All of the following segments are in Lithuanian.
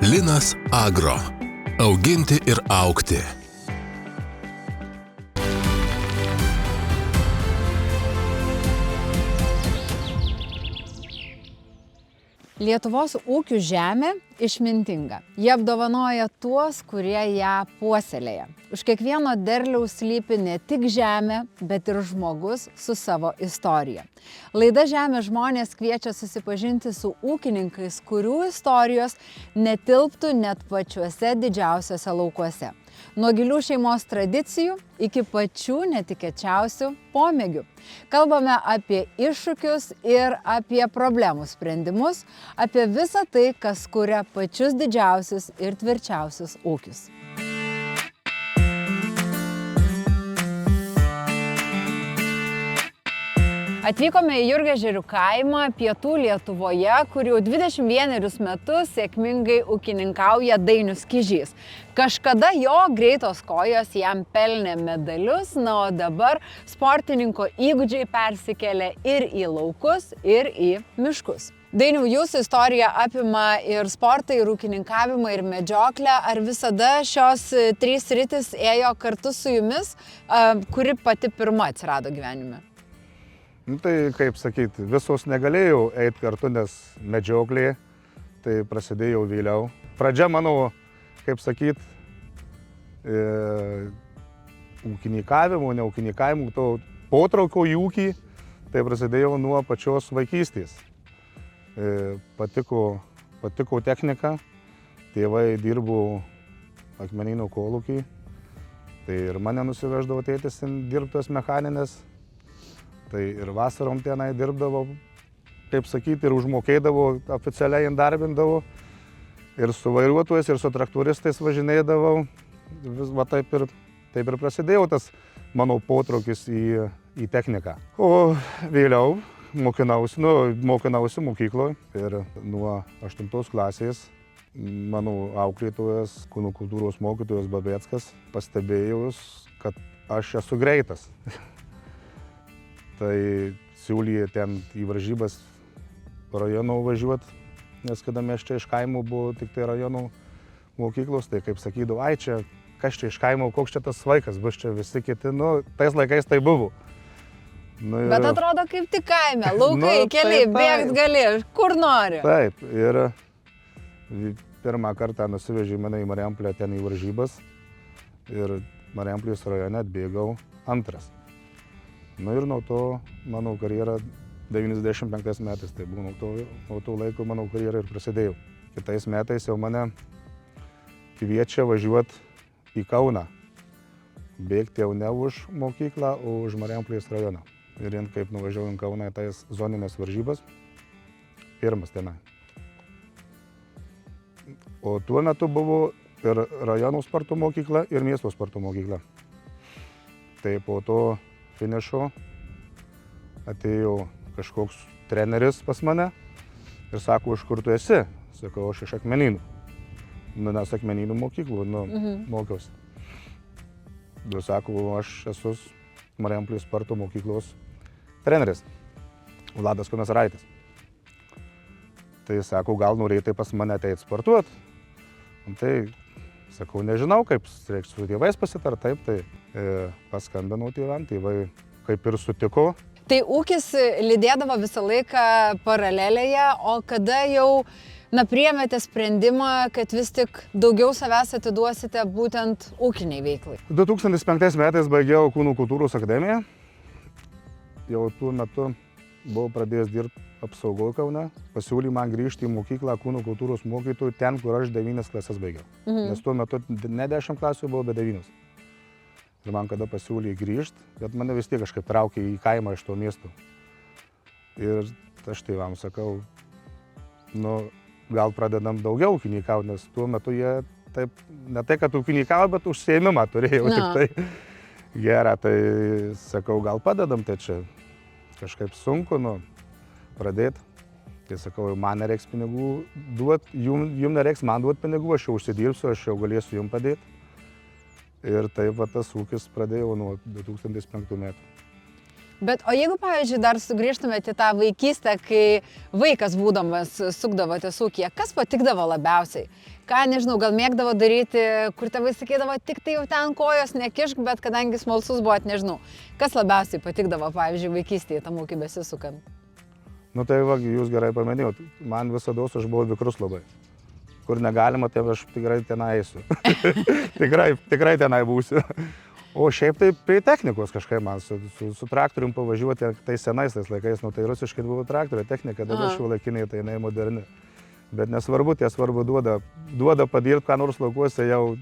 Linas Agro. Auginti ir augti. Lietuvos ūkių žemė išmintinga. Jie apdovanoja tuos, kurie ją puoselėja. Už kiekvieno derliaus slypi ne tik žemė, bet ir žmogus su savo istorija. Laida Žemės žmonės kviečia susipažinti su ūkininkais, kurių istorijos netilptų net pačiuose didžiausiuose laukuose. Nuo gilių šeimos tradicijų iki pačių netikėčiausių pomėgių. Kalbame apie iššūkius ir apie problemų sprendimus, apie visą tai, kas kuria pačius didžiausius ir tvirčiausius ūkius. Atvykome į Jurgežerių kaimą pietų Lietuvoje, kur jau 21 metus sėkmingai ūkininkauja Dainius Kižys. Kažkada jo greitos kojos jam pelnė medalius, na o dabar sportininko įgūdžiai persikėlė ir į laukus, ir į miškus. Dainiau, jūsų istorija apima ir sportą, ir ūkininkavimą, ir medžioklę. Ar visada šios trys sritys ėjo kartu su jumis, kuri pati pirma atsirado gyvenime? Tai, kaip sakyti, visos negalėjau eiti kartu, nes medžioklė, tai prasidėjo vėliau. Pradžia mano, kaip sakyti, ūkininkavimo, ne ūkininkavimo, to potraukio į ūkį, tai prasidėjo nuo pačios vaikystės. Patiko technika, tėvai dirbo akmeninio kolūkį, tai ir mane nusiveždavo tėtis dirbtos mechaninės. Tai ir vasarom tenai dirbdavo, kaip sakyti, ir užmokėdavo, oficialiai įdarbindavo. Ir su vairuotojais, ir su traktoristais važinėdavau. Va taip ir prasidėjo tas mano potraukis į techniką. O vėliau mokinausi mokykloje ir nuo 8 klasės mano auklėtojas, kūno kultūros mokytojas Babeckas, pastebėjo, kad aš esu greitas. Tai siūlė ten į varžybas rajono važiuoti, nes kada mes čia iš kaimo buvo tik tai rajono mokyklos, tai kaip sakydavo, ai čia, kas čia iš kaimo, koks čia tas vaikas, bus čia visi kiti, tais laikais tai buvo. Ir... Bet atrodo kaip tik kaime, laukai, keliai, bėgt gali, kur nori. Taip, ir pirmą kartą nusivežė mane į Mariamplę ten į varžybas ir Mariamplės rajone atbėgau antras. Ir nuo to mano karjera 95 metais, tai buvo nuo to laiko mano karjera ir prasidėjo. Kitais metais jau mane kviečia važiuoti į Kauną. Bėgti jau ne už mokyklą, o už Mariamplės rajoną. Ir kaip nuvažiavau į Kauną į tais zoninės varžybas, pirmas tenai. O tuo metu buvo ir rajonų sporto mokykla, ir miesto sporto mokykla. Tai po to finišo atėjo kažkoks treneris pas mane ir sako, iš kur tu esi? Sakau, aš iš Akmenynų. Nes Akmenynų mokyklų mokiausi. Ir sako, aš esu Mariamplės sporto mokyklos treneris, Vladas Komisaraitis. Tai sako, gal norėtai pas mane ateiti sportuoti? Tai sakau, nežinau, kaip reikia su tėvais pasitart, taip, tai paskambinau tėvam, tėvai kaip ir sutiko. Tai ūkis lydėdavo visą laiką paralelėje, o kada jau priėmėte sprendimą, kad vis tik daugiau savęs atiduosite būtent ūkiniai veiklai? 2005 metais baigiau Kūno kultūros akademiją. Jau tuo metu buvau pradėjęs dirbti apsaugoje Kaune. Pasiūlė man grįžti į mokyklą Kūno kultūros mokytojų ten, kur aš 9 klases baigiau. Nes tuo metu ne 10 klasių buvo, bet 9. Ir man kada pasiūlė grįžti, bet mane vis tiek kažkaip traukė į kaimą iš to miesto. Ir aš tėvam sakau, gal pradedam daugiau ūkininkauti, nes tuo metu jie taip, ne tai, kad ūkininkavo, bet užsiėmimą turėjau tik tai. Gerą, tai sakau, gal padedam, tai čia kažkaip sunku pradėti. Tai sakau, man nereiks pinigų duoti, jum nereiks man duoti pinigų, aš jau užsidirbsiu, aš jau galėsiu jum padėti. Ir taip tas ūkis pradėjau nuo 2005 metų. Bet o jeigu, pavyzdžiui, dar sugrįžtumėte į tą vaikystę, kai vaikas būdamas sukdavotės ūkyje, kas patikdavo labiausiai? Ką, nežinau, gal mėgdavo daryti, kur tėvai sakydavo, tik tai jau ten kojos nekišk, bet kadangi smalsus buvot, nežinau, kas labiausiai patikdavo, pavyzdžiui, vaikystėje tam ūkį besisukant? Nu tai va, jūs gerai paminėjot, man visada aš buvau vikrus labai. Kur negalima, tai aš tikrai tenai eisiu. tikrai tenai būsiu. O šiaip tai prie technikos kažkaip man su traktorium pavažiuoti, tai senais tais laikais, nu tai rusiškai buvo traktorio technika, dabar šiuolaikiniai tai jinai moderni. Bet nesvarbu, tie svarbu duoda padirbti, ką nors laukuose, jau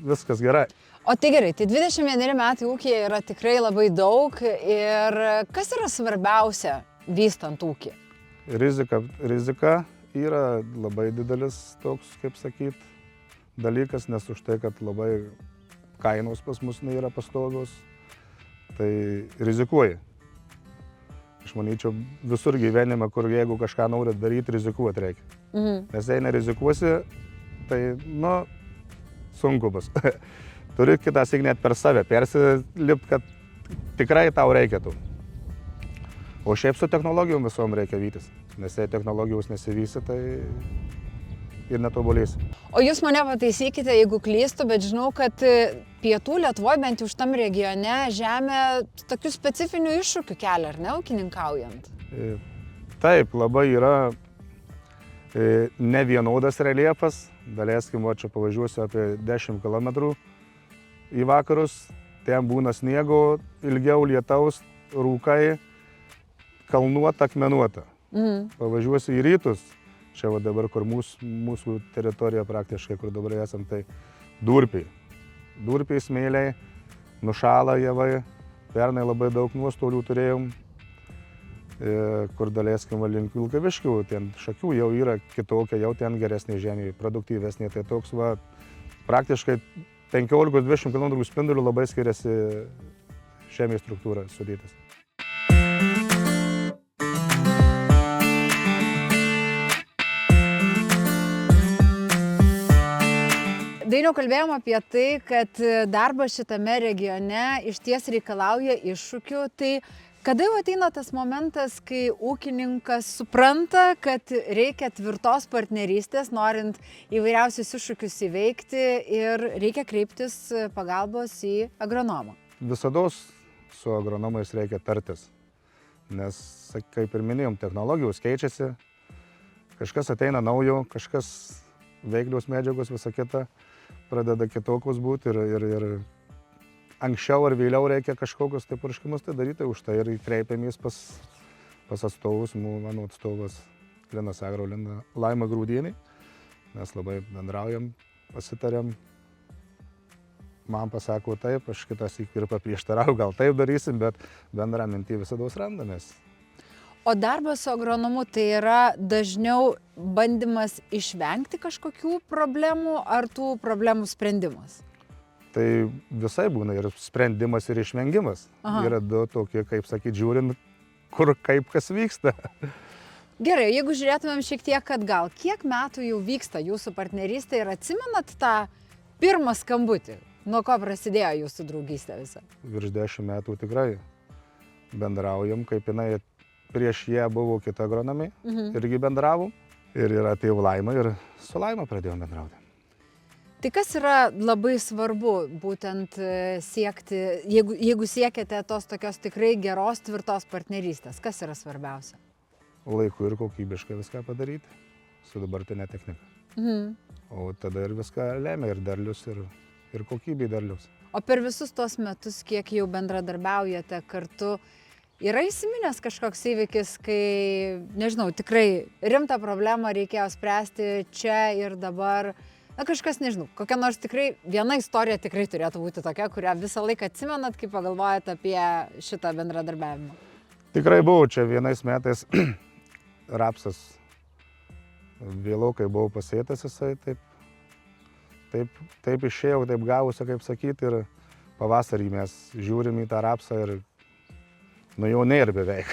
viskas gerai. O tai gerai, tai 21 metai ūkyje yra tikrai labai daug ir kas yra svarbiausia vystant ūkį? Rizika yra labai didelis toks, kaip sakyt, dalykas, nes už tai, kad labai kainos pas mus nėra pastovios, tai rizikuoji. Aš manyčiau, visur gyvenime, kur jeigu kažką nori daryti, rizikuoti reikia. Nes jei nerizikuosi, tai, nu, sunku bus. Turi kitas net per save persilipti, kad tikrai tau reikėtų. O šiaip su technologijom visom reikia vytis. Nes jei technologijos nesivysi, tai ir netobulėsi. O jūs mane pataisykite, jeigu klystu, bet žinau, kad pietų Lietuvoje, bent jau šitam regione, žemė tokių specifinių iššūkių kelia, ar ne, ūkininkaujant? Taip, labai yra nevienodas reljefas. Daleiskim, čia pavažiuosiu apie 10 km į vakarus. Ten būna sniego, ilgiau lietaus, rūkai, kalnuota, akmenuota. Pavažiuosiu į rytus. Čia va dabar, kur mūsų teritorija praktiškai, kur dabar esam, tai durpiai. Durpiai, smėliai, nušąla javai. Pernai labai daug nuostolių turėjom, kur daleiskim link Vilkaviškių, ten šakių jau yra kitokia, jau ten geresnė žemė, produktyvesnė. Tai toks va, praktiškai 15-20 km spindulių labai skiriasi žemės struktūra sudėtis. Dainiau, kalbėjom apie tai, kad darbas šitame regione išties reikalauja iššūkių. Tai kada jau ateina tas momentas, kai ūkininkas supranta, kad reikia tvirtos partnerystės, norint įvairiausius iššūkius įveikti ir reikia kreiptis pagalbos į agronomą? Visados su agronomais reikia tartis, nes, kaip ir minėjom, technologijos keičiasi, kažkas ateina naujo, kažkas veiklios medžiagos, visa kita pradeda kitokios būti ir anksčiau ar vėliau reikia kažkokius tai pareiškimus tai daryti, už tai ir kreipiamės pas atstovus, mano atstovas Linas Agro, Laima Grūdienė. Mes labai bendraujam, pasitarėm. Man pasako taip, aš kitas ir paprieštarau, gal taip darysim, bet bendrą mintį visada randamės. O darbas su agronomu tai yra dažniau bandymas išvengti kažkokių problemų ar tų problemų sprendimas? Tai visai būna ir sprendimas, ir išvengimas. Yra du tokie, kaip sakyti, žiūrint, kur kaip kas vyksta. Gerai, jeigu žiūrėtumėm šiek tiek atgal, kiek metų jau vyksta jūsų partnerystė ir atsimenat tą pirmą skambutį? Nuo ko prasidėjo jūsų draugystė visa? Virš 10 metų tikrai bendraujam, kaip jinai prieš ją buvo kita agronomė, irgi bendravom. Ir atėjo Laima ir su Laima pradėjom bendrauti. Tai kas yra labai svarbu būtent siekti, jeigu siekiate tos tokios tikrai geros, tvirtos partnerystės, kas yra svarbiausia? Laiku ir kokybiškai viską padaryti su dabartinė technika. O tada ir viską lemia, ir derlius, ir kokybė derlius. O per visus tos metus, kiek jau bendradarbiaujate kartu, yra įsiminęs kažkoks įvykis, kai, nežinau, tikrai rimtą problemą reikėjo spręsti čia ir dabar? Na kažkas, nežinau, kokia nors tikrai, viena istorija tikrai turėtų būti tokia, kurią visą laiką atsimenat, kai pagalvojat apie šitą bendradarbiavimą. Tikrai buvo čia vienais metais rapsas. Vėliau, kai buvau pasėtas jisai, taip išėjau, taip gavosi, kaip sakyti, ir pavasarį mes žiūrim į tą rapsą ir jau nėra beveik.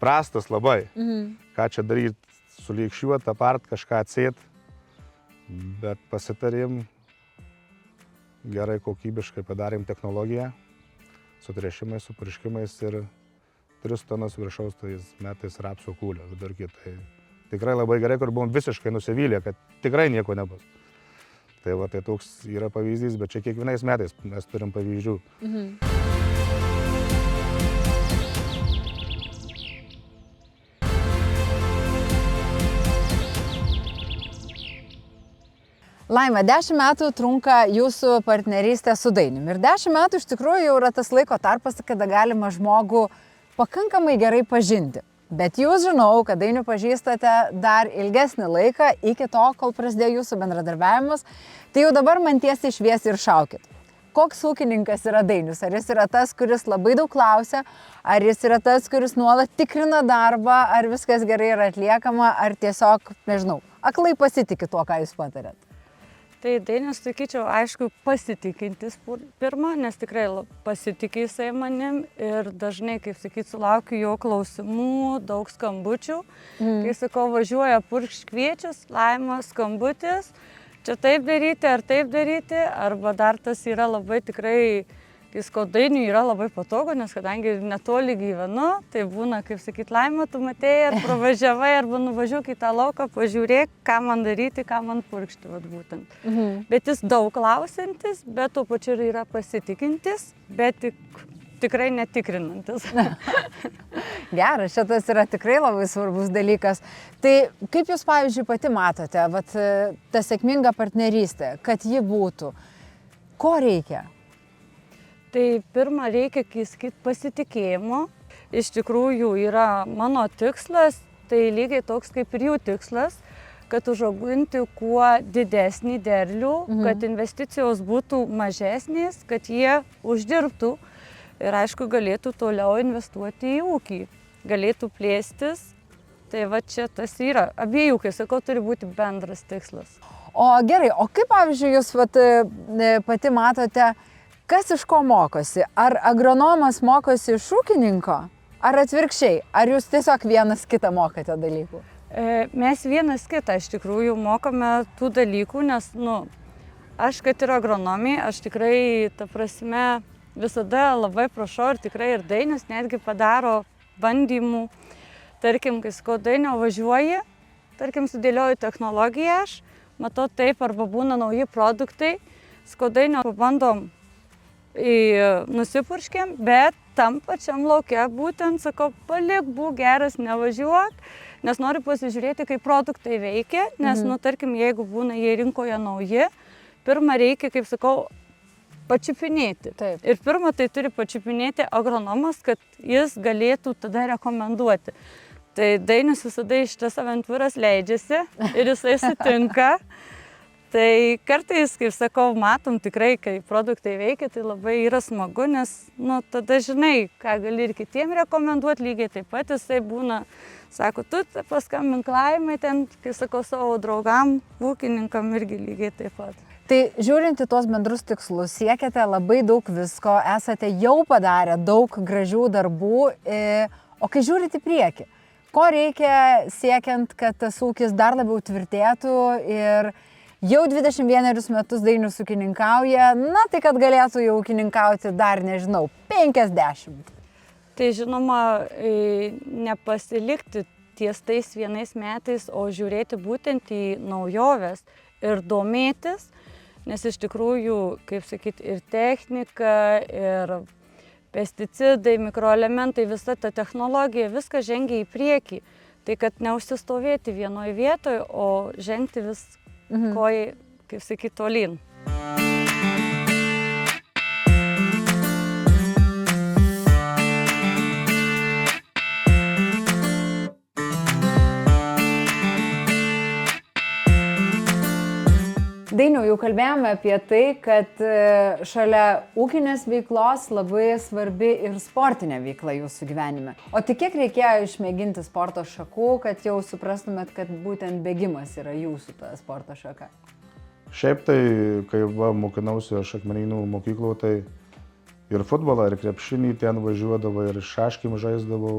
Prastas labai. Ką čia daryti, suliekšiuot, apart, kažką atsėt. Bet pasitarėm, gerai kokybiškai padarėm technologiją, su tręšimais, su purškimais ir 3 tonas viršaus tais metais rapsų kūlio vidurkį. Tai tikrai labai gerai, kur buvom visiškai nusivylę, kad tikrai nieko nebus. Tai va, tai toks yra pavyzdys, bet čia kiekvienais metais mes turim pavyzdžių. Laima, 10 metų trunka jūsų partnerystė su Dainiumi. Ir 10 metų iš tikrųjų jau yra tas laiko tarpas, kada galima žmogų pakankamai gerai pažinti. Bet jūs žinau, kad Dainių pažįstate dar ilgesnį laiką iki to, kol prasidėjo jūsų bendradarbiavimas. Tai jau dabar man tiesiai šviesiai ir šaukit. Koks ūkininkas yra Dainius? Ar jis yra tas, kuris labai daug klausia, ar jis yra tas, kuris nuolat tikrina darbą, ar viskas gerai yra atliekama, ar tiesiog, nežinau, aklai pasitiki tuo, ką jūs patarėt? Tai Dainius, sakyčiau, aišku, pasitikintis pirmą, nes tikrai pasitikė jisai manim ir dažnai, kaip sakyt, sulaukiu jo klausimų, daug skambučių. Kai sakau, važiuoja purkšt kviečius, Laima skambutis, čia taip daryti ar taip daryti, arba dar tas yra labai tikrai, kai sakau, Dainiui yra labai patogu, nes kadangi netoli gyvenu, tai būna, kaip sakyt, Laima, tu matėjai, ar pravažiavai, arba nuvažiuok į tą lauką, pažiūrėk, ką man daryti, ką man purkšti, vat būtent. Bet jis daug klausantis, bet tuo pačiu yra pasitikintis, bet tikrai netikrinantis. Geras, šitas yra tikrai labai svarbus dalykas. Tai kaip jūs, pavyzdžiui, pati matote, vat, ta sėkminga partnerystė, kad ji būtų, ko reikia? Tai pirma, reikia skaityt pasitikėjimo. Iš tikrųjų yra mano tikslas, tai lygiai toks kaip ir jų tikslas, kad užauginti kuo didesnį derlių, kad investicijos būtų mažesnės, kad jie uždirbtų ir aišku galėtų toliau investuoti į ūkį, galėtų plėstis. Tai va čia tas yra. Abiejų, kai sakau, turi būti bendras tikslas. O gerai, o kaip, pavyzdžiui, jūs pati matote, kas iš ko mokosi? Ar agronomas mokosi iš ūkininko? Ar atvirkščiai? Ar jūs tiesiog vienas kitą mokate dalykų? Mes vienas kitą iš tikrųjų mokame tų dalykų, nes, aš, kad ir agronomija, aš tikrai, ta prasme, visada labai prašau ir tikrai ir Dainius netgi padaro bandymų. Tarkim, kai sakau, Dainio važiuoji, tarkim, sudėlioju technologiją aš, matau taip, arba būna nauji produktai, sakau, Dainio pabandom nusipurškėm, bet tam pačiam lauke būtent, sakau, palik, būk geras, nevažiuok, nes noriu pasižiūrėti, kaip produktai veikia, nes, tarkim, jeigu būna jie rinkoje nauji, pirmą reikia, kaip sakau, pačiupinėti. Taip. Ir pirmą tai turi pačiupinėti agronomas, kad jis galėtų tada rekomenduoti. Tai Dainius visada iš tas aventūras leidžiasi ir jisai sutinka. Tai kartais, kaip sakau, matom tikrai, kai produktai veikia, tai labai yra smagu, nes tada žinai, ką gali ir kitiem rekomenduoti, lygiai taip pat jisai būna, sako, tu paskambink Laimai ten, kai sakau, savo draugam, ūkininkam irgi lygiai taip pat. Tai žiūrint į tuos bendrus tikslus, siekiate labai daug visko, esate jau padarę daug gražių darbų, o kai žiūrite į priekį, ko reikia siekiant, kad tas ūkis dar labiau tvirtėtų ir jau 21 metus Dainius ūkininkauja, tai kad galėtų jau ūkininkauti dar, nežinau, 50. Tai žinoma, nepasilikti ties tais vienais metais, o žiūrėti būtent į naujoves ir domėtis, nes iš tikrųjų, kaip sakyti, ir technika, ir pesticidai, mikroelementai, visa ta technologija, viskas žengia į priekį. Tai kad neužsistovėti vienoje vietoje, o žengti vis kojai, kaip sakyti, tolyn. Dainiau, jau kalbėjome apie tai, kad šalia ūkinės veiklos labai svarbi ir sportinė veikla jūsų gyvenime. O tik kiek reikėjo išmėginti sporto šakų, kad jau suprastumėt, kad būtent bėgimas yra jūsų ta sporto šaka? Šiaip tai, kai mokinausi aš Akmenynų mokyklų, tai ir futbolą, ir krepšinį ten važiuodavau, ir šaškim žaisdavau,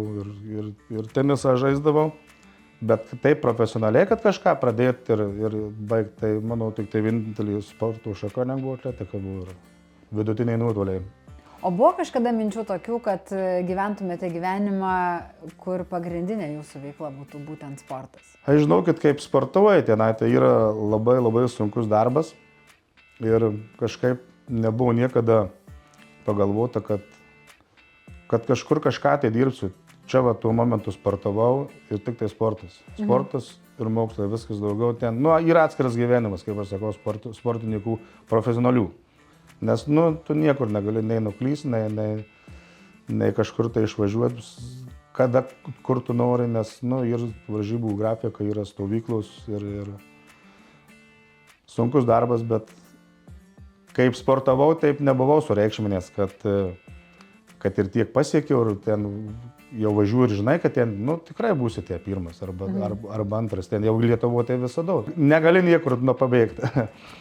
ir tenisą žaisdavau. Bet taip profesionaliai, kad kažką pradėti ir baigti, tai manau, tik tai vienintelį sporto šaka nebuvo atletika, buvo ir vidutiniai nuotoliai. O buvo kažkada minčių tokių, kad gyventumėte gyvenimą, kur pagrindinė jūsų veikla būtų būtent sportas? Aš žinau, kad kaip sportuoji tenai, tai yra labai labai sunkus darbas ir kažkaip nebuvo niekada pagalvota, kad kažkur kažką tai dirbsiu. Čia va tuo momentu sportavau ir tik tai sportas. Sportas ir mokslai, viskas daugiau ten. Nu, yra atskiras gyvenimas, kaip aš sakau, sportininkų profesionalių. Nes, nu, tu niekur negali nei nuklysti, nei kažkur tai išvažiuoti, kada, kur tu nori, nes, nu, ir varžybų grafika, yra stovyklos ir sunkus darbas, bet kaip sportavau, taip nebuvau sureikšminės, kad ir tiek pasiekiau ir ten jau važiuoju ir žinai, kad ten, nu, tikrai būsi tie pirmas arba antras, ten jau Lietuvoje tai visada. Negali niekur nuo pabėgti.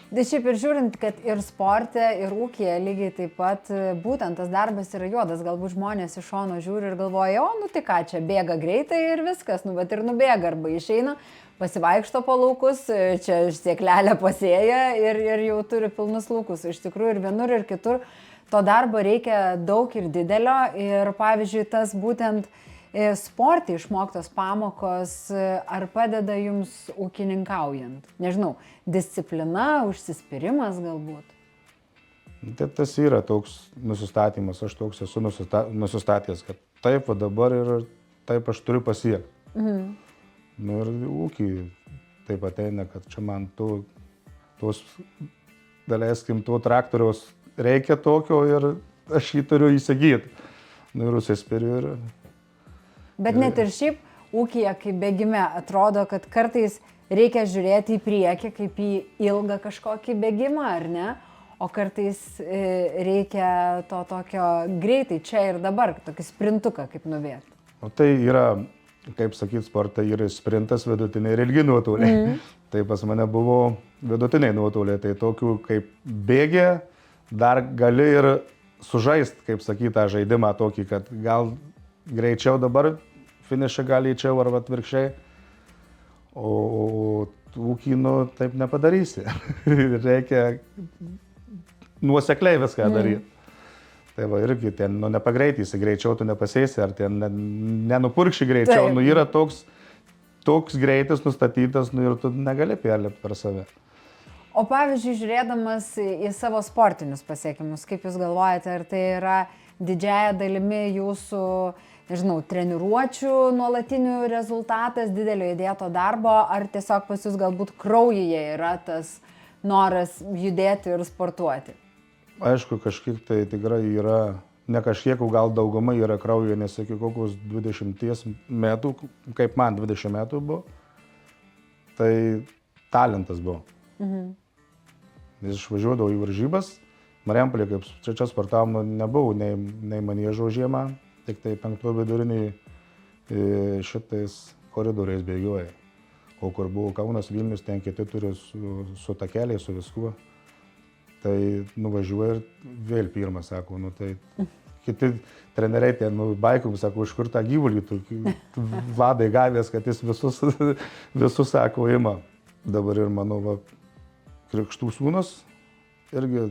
Tai šiaip ir žiūrint, kad ir sporte, ir ūkyje lygiai taip pat būtent tas darbas yra juodas. Galbūt žmonės iš šono žiūri ir galvoja, o, nu tai ką, čia bėga greitai ir viskas, nu, bet ir nubėga arba išeina, pasivaikšto po laukus, čia sėklelę pasėja ir jau turi pilnus laukus. Iš tikrųjų ir vienur, ir kitur to darbo reikia daug ir didelio ir, pavyzdžiui, tas būtent sporte išmoktos pamokos ar padeda jums ūkininkaujant? Nežinau, disciplina, užsispyrimas galbūt? Tai tas yra toks nusistatymas, aš toks esu nusistatęs, kad taip va dabar ir taip aš turiu pasiekti. Nu ir ūkį taip ateina, kad čia man tos, daleiskim, to traktoriaus reikia tokio ir aš jį turiu įsigyti. Nu ir užsispiriu ir... Bet net ir šiaip ūkyje, kaip bėgime, atrodo, kad kartais reikia žiūrėti į priekį, kaip į ilgą kažkokį bėgimą, ar ne? O kartais reikia to tokio greitai, čia ir dabar, tokį sprintuką kaip nuvėti. O tai yra, kaip sakyti, sportai yra sprintas, vidutiniai ir ilgi nuotoliai. Tai pas mane buvo vidutiniai nuotoliai, tai tokių kaip bėgė, dar gali ir sužaist, kaip sakyti, tą žaidimą tokį, kad gal greičiau dabar finišą gali įčiau arba atvirkščiai, o ūkį, nu, taip nepadarysi. Reikia nuosekliai viską daryti. Tai va, irgi ten, nu, nepagreitysi, greičiau tu nepasėsi, ar ten nenupurkši greičiau, nu, yra toks greitis nustatytas, nu, ir tu negali perlipti per save. O pavyzdžiui, žiūrėdamas į savo sportinius pasiekimus, kaip jūs galvojate, ar tai yra didžiaja dalimi jūsų, nežinau, treniruočių nuolatinių rezultatas, didelio įdėto darbo, ar tiesiog pas jūs galbūt kraujyje yra tas noras judėti ir sportuoti? Aišku, kažkiek tai tikrai yra, ne kažkiek, gal dauguma yra kraujyje, nes iki kokius 20 metų, kaip man 20 metų buvo, tai talentas buvo. Nes išvažiuodavau į varžybas, Marijampolėje, kaip čia sportavom, nebuvau nei maniežo žiemą, tik tai 5 vidurinį šitais koridoriais bėgioja. O kur buvo Kaunas, Vilnius, ten kiti turi su takeliais, su viskuo. Tai nuvažiuoja ir vėl pirmas, sako, nu tai kiti treneriai ten, nu, baikum, sako, iš kur tą gyvulį, vadai gavęs, kad jis visus, sako, ima. Dabar ir mano va, krikštų sūnus irgi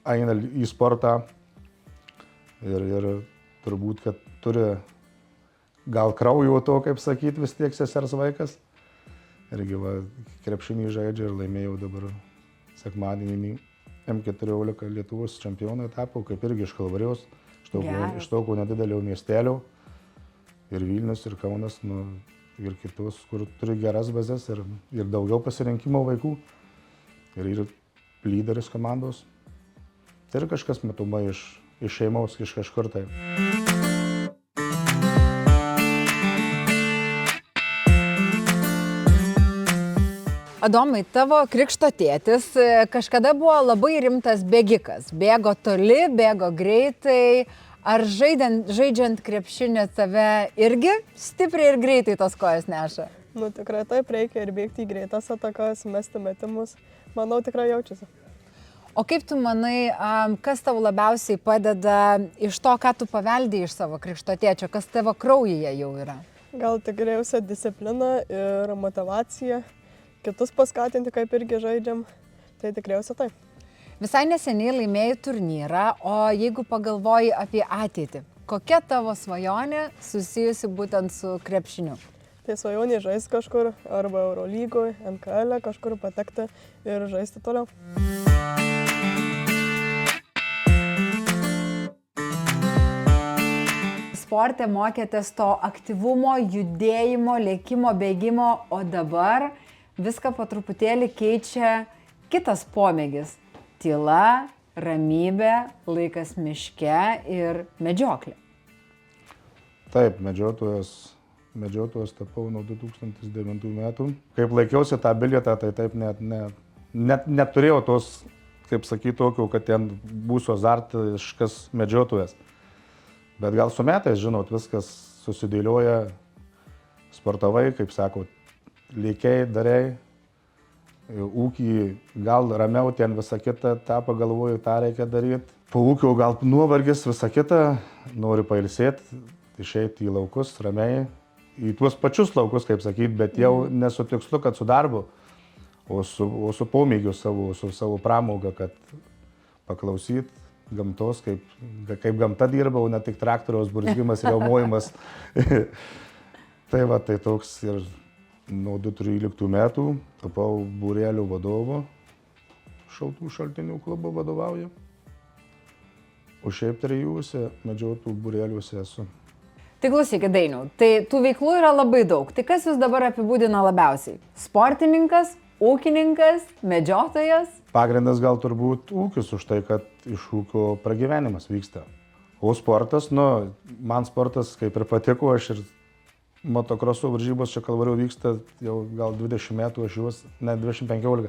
eina į sportą ir turbūt, kad turi gal kraujo to, kaip sakyti, vis tiek sesers vaikas. Irgi va, krepšinį žaidžia ir laimėjau dabar sekmadienį M14 Lietuvos čempionai tapo, kaip irgi iš Kalvarijos, iš tokio nedidelio miestelio. Ir Vilnius, ir Kaunas, nu, ir kitus, kur turi geras bazės ir daugiau pasirinkimo vaikų. Ir lyderis komandos. Tai ir kažkas matoma iš šeimos, iš kažkur tai. Adomai, tavo krikšto tėtis kažkada buvo labai rimtas bėgikas. Bėgo toli, bėgo greitai. Ar žaidžiant krepšinį tave irgi stipriai ir greitai tos kojas neša? Nu, tikrai taip, reikia ir bėgti į greitas atakas, mesti metimus. Manau, tikrai jaučiasi. O kaip tu manai, kas tau labiausiai padeda iš to, ką tu paveldėjai iš savo krikšto tėčio, kas tavo kraujyje jau yra? Gal tikriausia disciplina ir motyvacija, kitus paskatinti, kaip irgi žaidžiam, tai tikriausia taip. Visai neseniai laimėjai turnyrą, o jeigu pagalvoji apie ateitį, kokia tavo svajonė susijusi būtent su krepšiniu? Tai svajonė žaisti kažkur, arba Eurolygoje, NKL kažkur patekti ir žaisti toliau. Sporte mokėtės to aktyvumo, judėjimo, lėkimo, bėgimo, o dabar viską po truputėlį keičia kitas pomėgis – tyla, ramybė, laikas miške ir medžioklė. Taip, medžiotojas tapau nuo 2009 metų. Kaip laikiausi tą bilietą, tai taip net neturėjau tos, kaip sakyti, tokių, kad ten būsiu azartiškas medžiotojas. Bet gal su metais, žinot, viskas susidėlioja, sportavai, kaip sako, lėkiai, darei, ūkį gal ramiau ten visą kitą, tą pagalvoju, tą reikia daryti. Po ūkio gal nuovargis visą kitą, nori pailsėti, išeiti į laukus ramiai, į tuos pačius laukus, kaip sakyti, bet jau nesu tikslu, kad su darbu, o su pomėgiu savo, su savo pramogą, kad paklausyti gamtos, kaip gamta dirba, o ne tik traktoriaus burzgimas ir jaumojimas. Tai va, tai toks ir nuo 2013 metų tapau būrelių vadovu, šaltų šaltinių klubo vadovauju. O šiaip 3 medžiotų būreliuose esu. Tai klausykit, Dainiau, tai tų veiklų yra labai daug. Tai kas jūs dabar apibūdina labiausiai? Sportininkas, ūkininkas, medžiotojas? Pagrindas gal turbūt ūkis už tai, kad iš ūkio pragyvenimas vyksta. O sportas, man sportas kaip ir patiko, aš ir motokroso varžybos čia Kalvarijų vyksta jau gal 20 metų, aš juos, ne 25,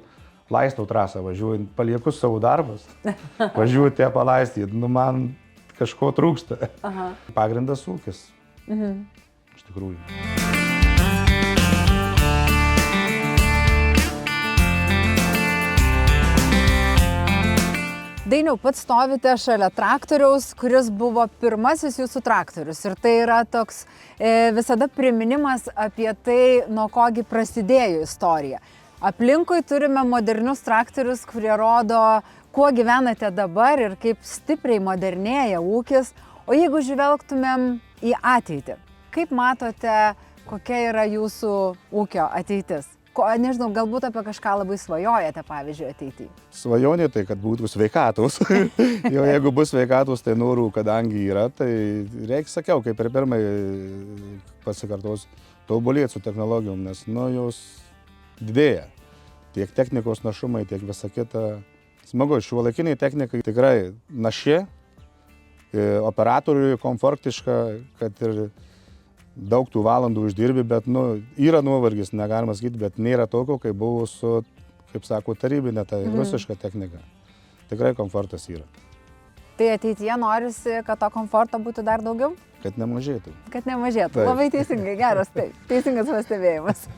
laistau trasą, važiuoju, palieku savo darbus, važiuoju tie palaistyti, man kažko trūksta. Aha. Pagrindas ūkis. Iš tikrųjų. Dainiau, pats stovite šalia traktoriaus, kuris buvo pirmasis jūsų traktorius. Ir tai yra toks visada priminimas apie tai, nuo kogi prasidėjo istorija. Aplinkui turime modernius traktorius, kurie rodo, kuo gyvenate dabar ir kaip stipriai modernėja ūkis. O jeigu žvelgtumėm į ateitį, kaip matote, kokia yra jūsų ūkio ateitis? Nežinau, galbūt apie kažką labai svajojate, pavyzdžiui, ateityje. Svajonė tai, kad būtų sveikatos. Jau jeigu bus sveikatos, tai norų, kadangi yra, tai reikia, sakiau, kaip ir pirmai pasikartos, tobulėti su technologijom, nes jos didėja. Tiek technikos našumai, tiek visa kita. Smagu, šiuolaikiniai technikai tikrai našė, operatoriui komfortiška, kad ir daug tų valandų uždirbi, bet yra nuovargis, negalima sakyti, bet nėra tokio, kaip buvo su, kaip sako, tarybinė, tai rusiška technika. Tikrai komfortas yra. Tai ateityje norisi, kad to komforto būtų dar daugiau? Kad nemažėtų. Kad nemažėtų. Taip. Labai teisingai, geras, taip. Teisingas pastebėjimas.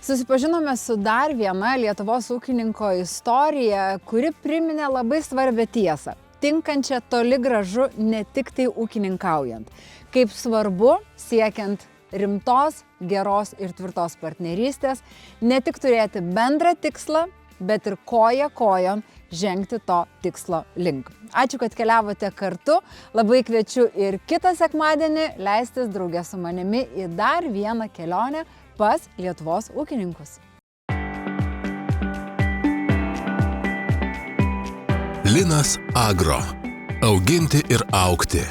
Susipažinome su dar viena Lietuvos ūkininko istorija, kuri priminė labai svarbią tiesą. Tinkančią toli gražu ne tik tai ūkininkaujant. Kaip svarbu, siekiant rimtos, geros ir tvirtos partnerystės, ne tik turėti bendrą tikslą, bet ir koja kojon žengti to tikslo link. Ačiū, kad keliavote kartu. Labai kviečiu ir kitą sekmadienį leistis drauge su manimi į dar vieną kelionę pas Lietuvos ūkininkus. Linas Agro. Auginti ir augti.